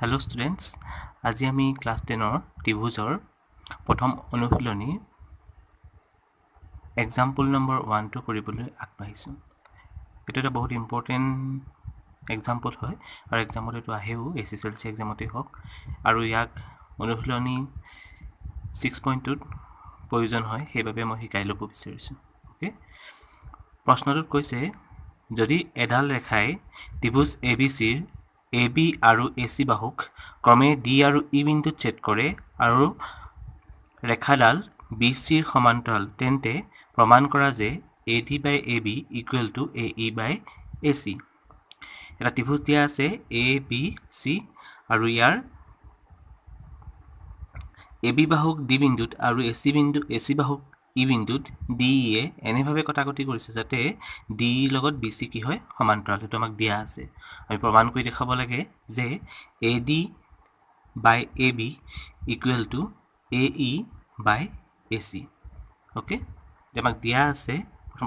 Hello students, আজি আমি class 10 ত্ৰিভুজৰ প্ৰথম অনুশীলনী এক্সাম্পল নম্বৰ 1 টো কৰিবলৈ আগবাঢ়িছো। এটা বহুত ইম্পৰ্টেন্ট এক্সাম্পল হয় আৰু এক্সামত এটো আহেও এসএসএলসি এক্সামতে হওক আৰু ইয়াক অনুশীলনী 6.2 প্ৰয়োজন হয় সেইভাবে মই শিকাই ল'ব বিচাৰিছো। ওকে, প্ৰশ্নটোত কৈছে যদি এডাল ৰেখাই ত্ৰিভুজ ABCৰ AB আৰু AC বাহুক ক্ৰমে D আৰু E বিন্দুত ছেদ কৰে আৰু ৰেখাডাল BCৰ সমান্তৰাল তেন্তে প্ৰমাণ কৰা যে AD by AB equal to AE by AC। এটা ত্ৰিভুজ দিয়া আছে ABC আৰু ইয়াৰ AB বাহুক D বিন্দুত আৰু AC বাহুক E বিন্দুত DE এনেভাবে কটাকটি কৰিছে যাতে D লগত BC কি হয় সমান্তৰাল, এটো আমাক দিয়া আছে। আমি প্ৰমাণ কৰি দেখাব লাগে যে AD by AB equal to AE by AC। Okay, আমাক দিয়া আছে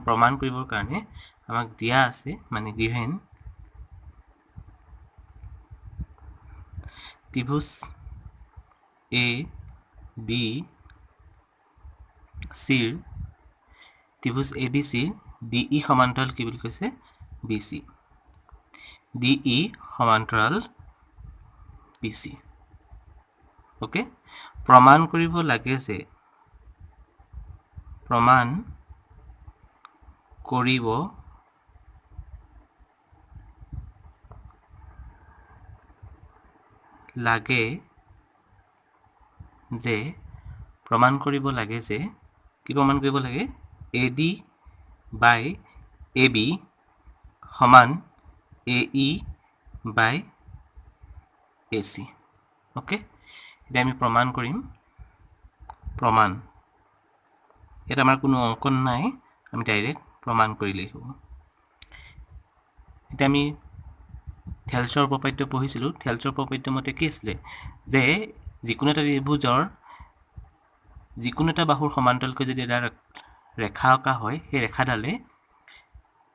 প্ৰমাণ কৰিবৰ কাৰণে আমাক দিয়া আছে মানে given ত্ৰিভুজ ত্ৰিভুজ ABC DE সমান্তৰাল কি বুলি কৈছে BC, DE সমান্তৰাল BC। ওকে, প্ৰমাণ কৰিব লাগে যে কি প্ৰমাণ কৰিব লাগে AD by AB সমান AE by AC। ওকে, এতিয়া আমি প্ৰমাণ কৰিম। প্ৰমাণ এটা আমাৰ কোনো অঙ্কন নাই, আমি ডাইৰেক্ট প্ৰমাণ কৰিলেই হ'ব। এটা আমি থেলছৰ উপপাদ্য পঢ়িছিলো। থেলছৰ উপপাদ্য মতে কি আছিল যে যিকোনো এটা ত্ৰিভুজৰ যিকোনো এটা বাহুৰ সমান্তৰালকৈ যদি এটা ৰেখা আঁকা হয় সেই ৰেখাডালে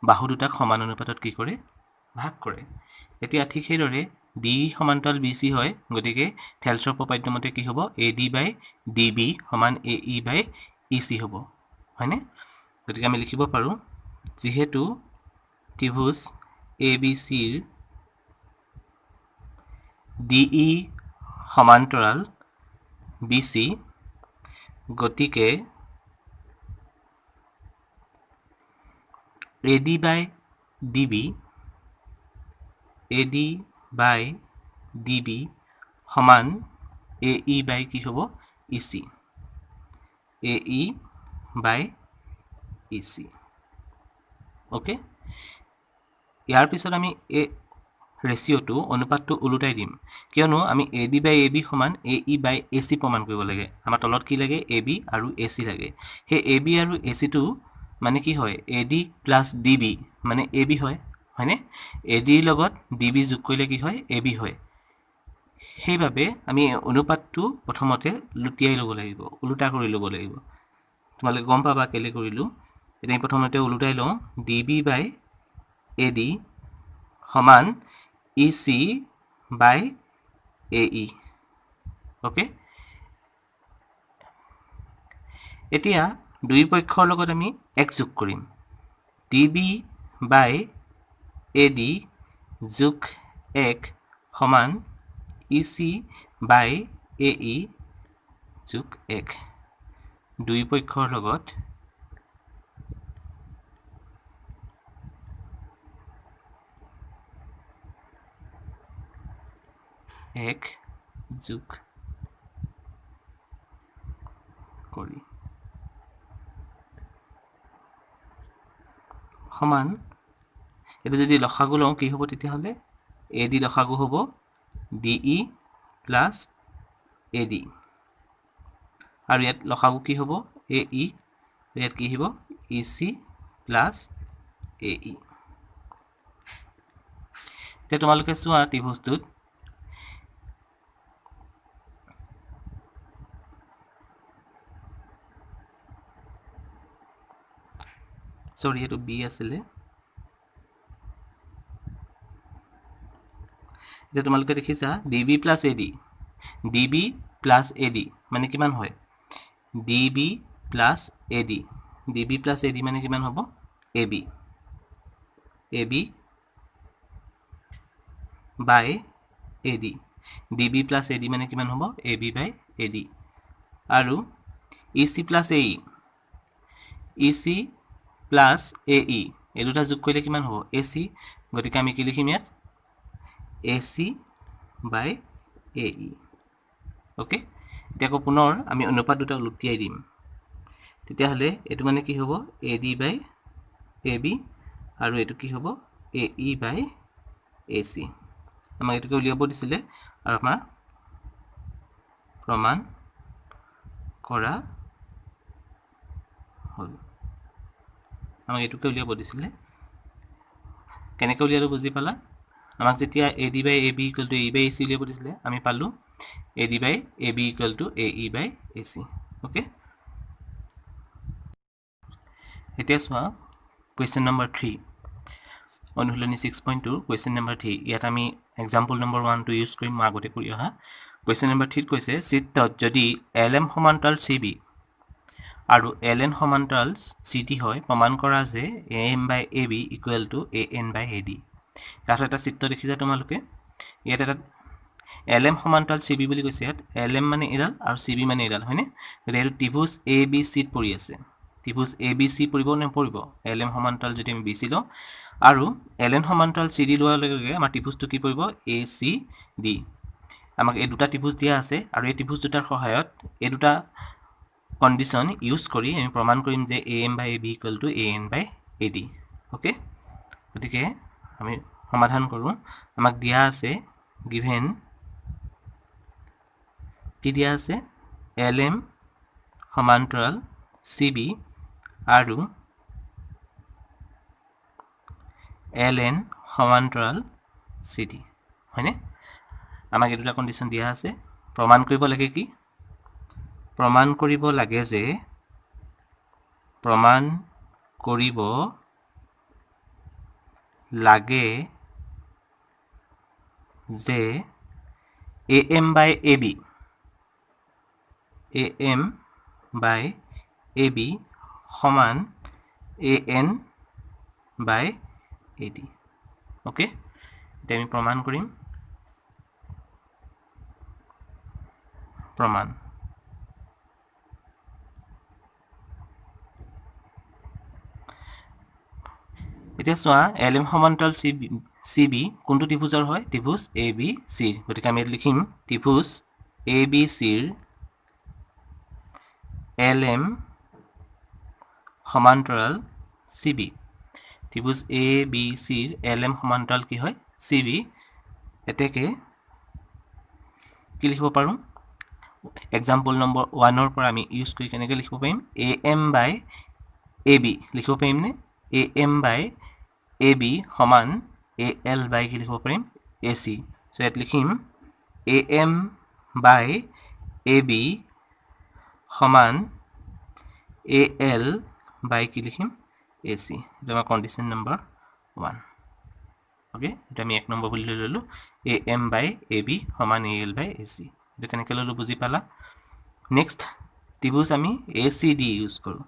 বাহু দুটাক সমান অনুপাতত কি কৰে ভাগ কৰে। এতিয়া ঠিক সেইদৰে D সমান্তৰাল BC হয়, গতিকে থেলছৰ উপপাদ্য মতে কি হ'ব AD by DB সমান AE by EC হ'ব, হয়নে? গতিকে আমি লিখিব পাৰো যিহেতু ত্ৰিভুজ ABCৰ DE সমান্তৰাল BC গতিকে AD by DB সমান AE by কি হ'ব EC, AE by EC। Okay, ইয়াৰ পিছত আমি এই ৰেচিঅটো অনুপাতটো উলটাই দিম, কিয়নো আমি AD by AB সমান AE by AC প্ৰমাণ কৰিব লাগে। আমাৰ তলত কি লাগে AB আৰু AC লাগে। সেই AB আৰু AC টো মানে কি হয় AD plus DB মানে AB হয়, হয়নে? AD লগত DB যোগ কৰিলে কি হয় AB হয়। সেইভাবে আমি অনুপাতটো প্ৰথমতে লুটিয়াই ল'ব লাগিব, উলটা কৰি ল'ব লাগিব। তোমালোকে গম পাবা কেলে কৰিলো। এতিয়া প্ৰথমতে উলটাই লওঁ DB by AD সমান EC by AE। ওকে, এতিয়া দুই পক্ষৰ লগত আমি x যোগ কৰিম। DB by AD যোগ 1 সমান EC by AE যোগ 1। দুই পক্ষৰ লগত এক যোগ কৰি সমান, এটা যদি লসাগু লওঁ কি হ'ব তেতিয়াহ'লে AD লসাগু হ'ব DE plus AD আৰু ইয়াত লসাগু কি হ'ব AE, ইয়াত কি হ'ব EC plus AE। এতিয়া তোমালোকে চোৱা ত্ৰিভুজটোত সৰি এইটো B আছিলে, এতিয়া তোমালোকে দেখিছা DB plus AD, DB plus AD মানে কিমান হয়, DB plus AD, DB plus AD মানে কিমান হ'ব, AB, AB by AD, DB plus AD মানে কিমান হ'ব, এবি বাই এডি। আৰু EC plus AE, EC plus AE, এই দুটা যোগ কৰিলে কিমান হ'ব, এচি, গতিকে আমি কি লিখিম ইয়াত, এচি বাই এই। অ'কে, এতিয়া আকৌ পুনৰ আমি অনুপাত দুটা উলটিয়াই দিম, তেতিয়াহ'লে এইটো মানে কি হ'ব, এ ডি বাই এ বি, আৰু এইটো কি হ'ব, এ ই বাই এ চি। আমাক এইটোকে উলিয়াব দিছিলে আৰু আমাৰ প্ৰমাণ কৰা হ'ল। আমাক এইটোকে উলিয়াব দিছিলে, কেনেকৈ উলিয়ালো বুজি পালা? আমাক যেতিয়া A D by A B equal to A by A C উলিয়াব দিছিলে, আমি পালোঁ A D by A B equal to A E by A C. Okay, এতিয়া চোৱা কুৱেশ্যন নম্বৰ 3, অনুশীলনী 6.2 কুৱেশ্যন নম্বৰ 3। ইয়াত আমি এক্সাম্পল নম্বৰ 1টো ইউজ কৰিম, মই আগতে কৰি অহা। কুৱেশ্যন নম্বৰ 3ত কৈছে, চিত্ৰত যদি এল এম সমান্তৰাল চি বি আৰু এল এন সমান্তৰাল চি ডি হয়, প্ৰমাণ কৰা যে A M by A B equal to A N by A D. ইয়াত এটা চিত্ৰ দেখিছা তোমালোকে, ইয়াত এটা এল এম সমান্তৰাল চি বি বুলি কৈছে, ইয়াত এল এম মানে এডাল আৰু চি বি মানে এডাল, হয়নে? গতিকে এইটো ত্ৰিভুজ এ বি চিত পৰি আছে, ত্ৰিভুজ এ বি চি পৰিব নে পৰিব, এল এম সমান্তৰাল যদি আমি বি চি লওঁ, আৰু এল এন সমান্তৰাল চি ডি লোৱাৰ লগে লগে আমাৰ ত্ৰিভুজটো কি পৰিব, এ চি ডি। আমাক এই দুটা ত্ৰিভুজ দিয়া আছে, আৰু এই ত্ৰিভুজ দুটাৰ সহায়ত এই দুটা কণ্ডিশ্যন ইউজ কৰি আমি প্ৰমাণ কৰিম যে A M by A B equal to A N by A D. Okay, গতিকে আমি সমাধান কৰোঁ। আমাক দিয়া আছে গিভেন, কি দিয়া আছে, এল এম সমান্তৰাল চি বি আৰু এল এন সমান্তৰাল চি ডি, হয়নে? আমাক এই দুটা কণ্ডিশ্যন দিয়া আছে। প্ৰমাণ কৰিব লাগে কি, প্ৰমাণ কৰিব লাগে যে, প্ৰমাণ কৰিব লাগে যে A M by A B, A M by A B সমান A N by A D. Okay, এতিয়া আমি প্ৰমাণ কৰিম। প্ৰমাণ, এতিয়া চোৱা এল এম সমান্তৰাল চি বি কোনটো ত্ৰিভুজৰ হয়, ত্ৰিভুজ এ বি চিৰ। গতিকে আমি লিখিম ত্ৰিভুজ এ বি চিৰ এল এম সমান্তৰাল চি বি, ত্ৰিভুজ এ বি চিৰ এল এম সমান্তৰাল কি হয়, চি বি। এতেকে কি লিখিব পাৰোঁ, এক্সাম্পল নম্বৰ 1ৰ পৰা আমি ইউজ কৰি কেনেকৈ লিখিব পাৰিম, এ এম বাই এ বি লিখিব পাৰিমনে, এ এম বাই এ বি সমান এ এল বাই কি লিখিব পাৰিম, এ চি। চ' ইয়াত লিখিম এ এম বাই এ বি সমান এ এল বাই কি লিখিম, এ চি। এইটো আমাৰ কণ্ডিশ্যন নম্বৰ 1। অ'কে, এইটো আমি 1 নম্বৰ বুলি লৈ ল'লোঁ, এ এম বাই এ বি সমান এ এল বাই এ চি। এইটো কেনেকৈ ল'লোঁ বুজি পালা? নেক্সট ত্ৰিভুজ আমি এ চি ডি ইউজ কৰোঁ।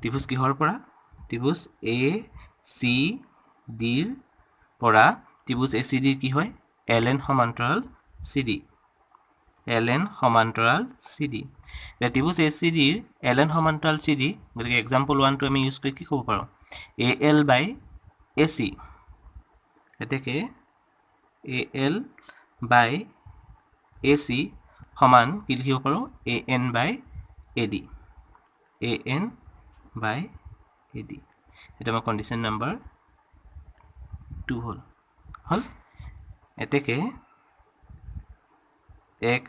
ত্ৰিভুজ কিহৰ পৰা, ত্ৰিভুজ এ চি ডিৰ পৰা, ত্ৰিভুজ এ চি ডিৰ কি হয়, এল এন সমান্তৰাল চি ডি, এল এন সমান্তৰাল চি ডি। ত্ৰিভুজ এ চি ডিৰ এল এন সমান্তৰাল চি ডি, গতিকে এক্সাম্পল 1টো আমি ইউজ কৰি কি ক'ব পাৰোঁ, এ এল বাই এ চি। এতেকে এ এল বাই এ চি সমান কি লিখিব পাৰোঁ, A N by A D, A N by A D. এইটো আমাৰ কণ্ডিশ্যন নম্বৰ 2 হ'ল। এতেকে 1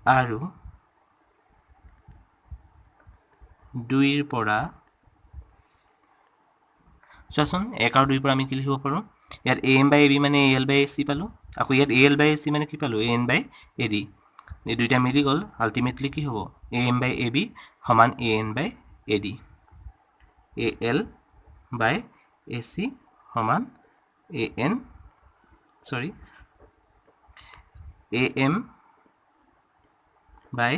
আৰু 2ৰ পৰা, চোৱাচোন 1 আৰু 2ৰ পৰা আমি কি লিখিব পাৰোঁ, ইয়াত এ এম বাই এ বি মানে এ এল বাই এ চি পালোঁ, আকৌ ইয়াত এ এল বাই এ চি মানে কি পালোঁ, এ এন বাই এ ডি। এই দুইটা মিলি গ'ল, আল্টিমেটলি কি হ'ব, এ এম বাই এ বি সমান A N by A D, A L by A C সমান A N, AM by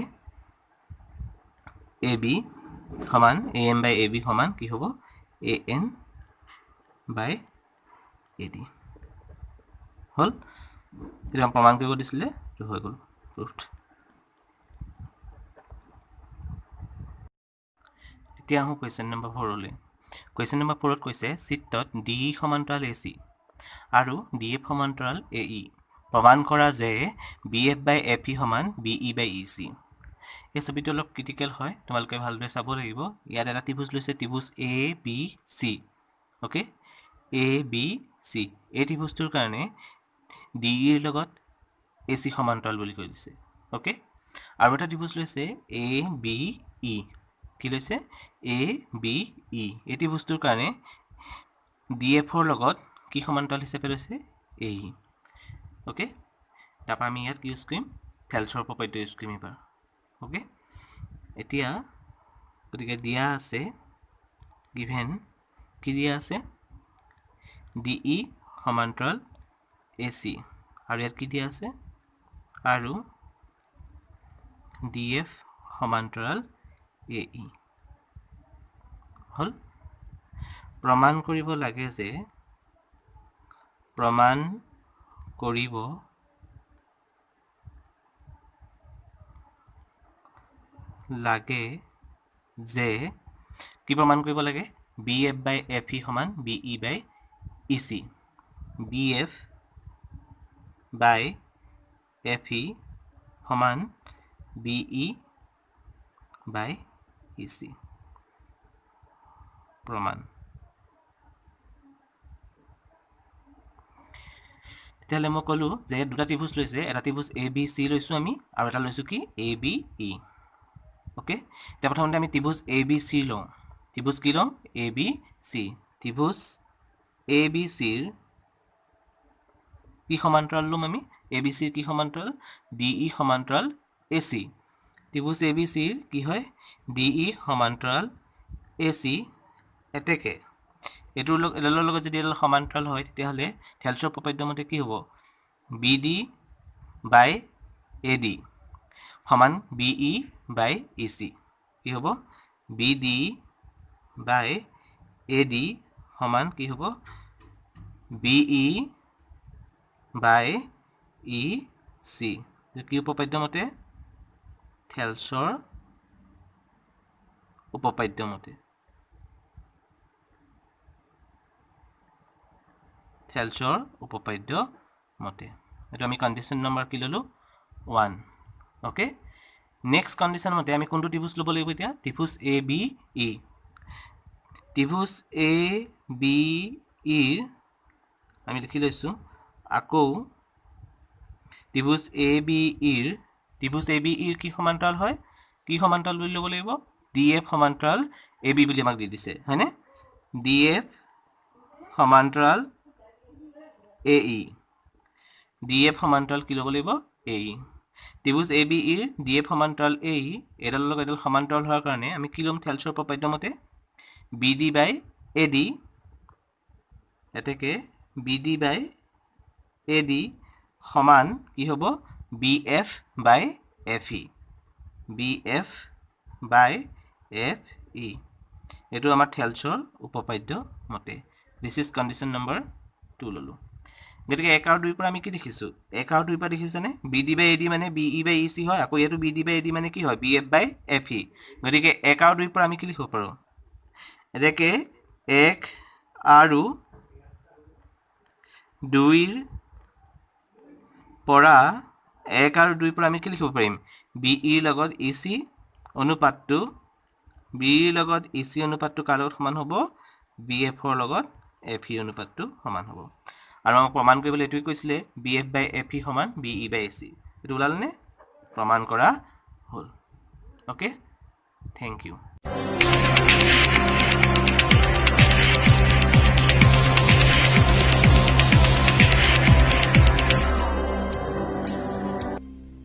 AB সমান AM by AB সমান কি হ'ব AN by AD হল এটা প্ৰমাণ কৰিব দিছিলে তো হৈ গ'ল প্ৰুফড এতিয়া আহো কোৱেশ্চন নম্বৰ 4 লৈ কোৱেশ্চন নম্বৰ 4 ত কৈছে চিত্ৰত DE সমান্তৰাল AC আৰু DF সমান্তৰাল AE প্ৰমাণ কৰা যে BF by FE সমান BE by EC এই ছবিটো অলপ ক্ৰিটিকেল হয় তোমালোকে ভালদৰে চাব লাগিব ইয়াত এটা ত্ৰিভুজ লৈছে ত্ৰিভুজ ABC ওকে ABC এই ত্ৰিভুজটোৰ কাৰণে DE এৰ লগত AC সমান্তৰাল বুলি কৈ দিছে ওকে আৰু এটা ত্ৰিভুজ লৈছে ABE কি লৈছে ABE এই ত্ৰিভুজটোৰ কাৰণে DF ৰ লগত কি সমান্তৰাল হিচাপে লৈছে AE ওকে তাপা আমি ইয়াত ইউজ কৰিম থেলছৰ উপপাদ্য ইউজ কৰিম এবাৰ ওকে এতিয়া গতিকে দিয়া আছে গিভেন কি দিয়া আছে DE সমান্তৰাল AC আৰু ইয়াত কি দিয়া আছে আৰু DF সমান্তৰাল AE হল প্ৰমাণ কৰিব লাগে যে প্ৰমাণ কৰিব লাগে যে কি প্ৰমাণ কৰিব লাগে BF by FE সমান BE by EC BF by FE সমান BE by EC প্ৰমাণ তেতিয়াহ'লে মই ক'লো যে দুটা ত্ৰিভুজ লৈছে এটা ত্ৰিভুজ ABC লৈছো আমি আৰু এটা লৈছো কি ABE ওকে এতিয়া প্ৰথমতে আমি ত্ৰিভুজ ABC লওঁ ত্ৰিভুজ কি লওঁ ABC ত্ৰিভুজ ABC ৰ কি সমান্তৰাল লম আমি ABC ৰ কি সমান্তৰাল DE সমান্তৰাল AC ত্ৰিভুজ ABC ৰ কি হয় DE সমান্তৰাল AC এতেকে এটোৰ লগত যদি এডাল সমান্তৰাল হয় তেতিয়াহ'লে থেলছৰ উপপাদ্য মতে কি হ'ব BD by AD সমান BE by EC কি হ'ব BD by AD সমান কি হ'ব BE by EC কি উপপাদ্য মতে থেলছৰ উপপাদ্য মতে থেলছৰ উপপাদ্য মতে এটা আমি কন্ডিশন নম্বৰ কি ললো 1 ওকে নেক্সট কন্ডিশন মতে আমি কোনটো ত্ৰিভুজ লব লাগিব এতিয়া ত্ৰিভুজ ABE ত্ৰিভুজ ABE আমি লিখি লৈছো আকৌ ত্ৰিভুজ ABE কি সমান্তৰাল হয় কি সমান্তৰাল বুলি লব লাগিব DF সমান্তৰাল AB বুলি আমাক দি দিছে হয়নে DF সমান্তৰাল AE DF সমান্তৰাল কি লব লাগিব AE ত্ৰিভুজ ABE ৰ DF সমান্তৰাল AE এডাল লগত এডাল সমান্তৰাল হোৱাৰ কাৰণে আমি কি লম থেলছৰ উপপাদ্য মতে BD by AD এতেকে BD by AD সমান কি হ'ব BF by FE BF by FE এটো আমাৰ থেলছৰ উপপাদ্য মতে দিস ইজ কন্ডিশন নম্বৰ 2 ললো গতিকে 1 আৰু 2 পৰা আমি কি দেখিছো 1 আৰু 2 পৰা দেখিছানে BD by AD মানে BE by EC হয় আকৌ ইয়াতো BD by AD মানে কি হয় BF by FE গতিকে 1 আৰু 2 পৰা আমি কি লিখিব পাৰো এতেকে 1 আৰু 2 ৰ পৰা 1 আৰু 2 পৰা আমি কি লিখিব পাৰিম BE লগত EC অনুপাতটো BE লগত EC অনুপাতটো কাৰ লগত সমান হ'ব BF ৰ লগত FE অনুপাতটো সমান হ'ব আৰু আমি প্ৰমাণ কৰিবলৈ এটোই কৈছিলে BF by FE সমান BE by EC এটো ওলালনে প্ৰমাণ কৰা হ'ল ওকে থ্যাংক ইউ